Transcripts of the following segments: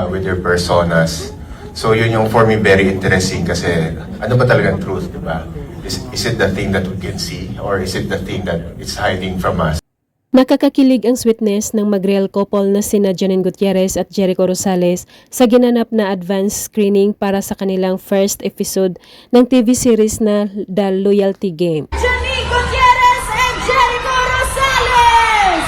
with your personas. So yun yung for me very interesting kasi ano ba talagang truth, di ba? Is it the thing that we can see or is it the thing that it's hiding from us? Nakakakilig ang sweetness ng mag-real couple na sina Janine Gutierrez at Jericho Rosales sa ginanap na advance screening para sa kanilang first episode ng TV series na The Loyalty Game. Janine Gutierrez and Jericho Rosales!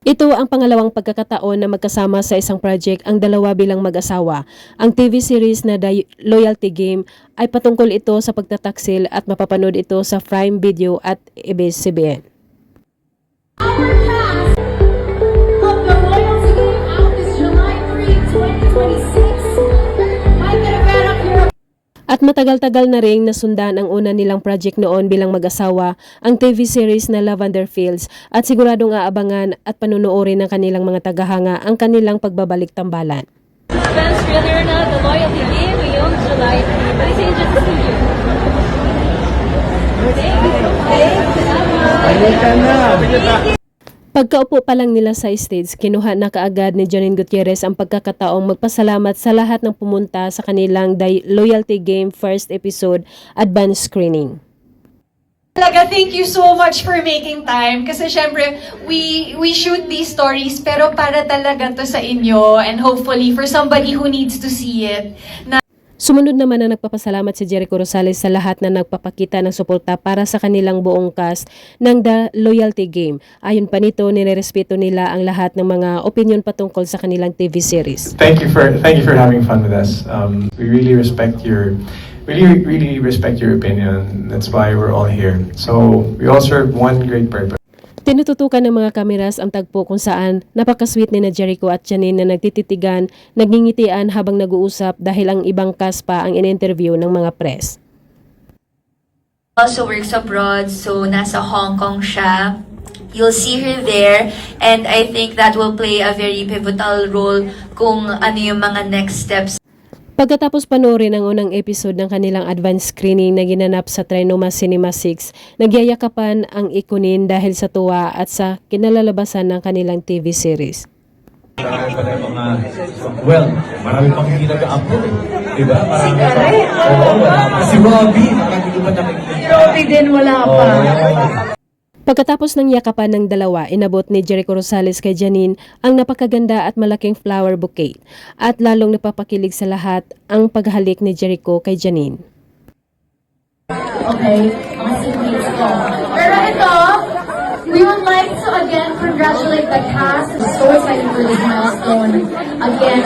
Ito ang pangalawang pagkakataon na magkasama sa isang project ang dalawa bilang mag-asawa. Ang TV series na The Loyalty Game ay patungkol ito sa pagtataksil at mapapanood ito sa Prime Video at ABS-CBN. Our cast of The Loyalty Game out this July 3, 2026. Mike Rivera here. At matagal-tagal na ring nasundan ang una nilang project noon bilang mag-asawa, ang TV series na Lavender Fields, at siguradong aabangan at panunuorin ng kanilang mga tagahanga ang kanilang pagbabalik tambalan. Suspense thriller na The Loyalty Game ngayong July 3. Balik sa inyo dyan sa studio. Pagkaupo pa lang nila sa stage, kinuha na kaagad ni Janine Gutierrez ang pagkakataong magpasalamat sa lahat ng pumunta sa kanilang The Loyalty Game first episode advance screening. Talaga, thank you so much for making time. Kasi syempre, we shoot these stories, pero para talaga to sa inyo and hopefully for somebody who needs to see it. Sumunod naman na nagpapasalamat si Jericho Rosales sa lahat na nagpapakita ng suporta para sa kanilang buong cast ng The Loyalty Game. Ayon pa nito, nirerespeto nila ang lahat ng mga opinion patungkol sa kanilang TV series. Thank you for having fun with us. We really respect your respect your opinion. That's why we're all here. So we all serve one great purpose. Tinututukan ng mga kameras ang tagpo kung saan napakasweet ni na Jericho at Janine na nagtititigan, nagingitian habang nag-uusap dahil ang ibang cast pa ang in-interview ng mga press. Also works abroad, so nasa Hong Kong siya. You'll see her there, and I think that will play a very pivotal role kung ano yung mga next steps. Pagkatapos panoorin ang unang episode ng kanilang advance screening na ginanap sa Trinoma Cinema 6, nagyayakapan ang ikunin dahil sa tuwa at sa kinalalabasan ng kanilang TV series. Well, marami pang hindi nag-upload eh. Diba? Marami pa. Oo, wala pa. Si Robbie, nakakita ba nakikita? Si Robbie din, wala pa. Pagkatapos ng yakapan ng dalawa, inabot ni Jericho Rosales kay Janine ang napakaganda at malaking flower bouquet. At lalong napapakilig sa lahat ang paghalik ni Jericho kay Janine. Okay, mga seatmates ko. Pero ito, we would like to again congratulate the cast. I'm so excited for this milestone. Again,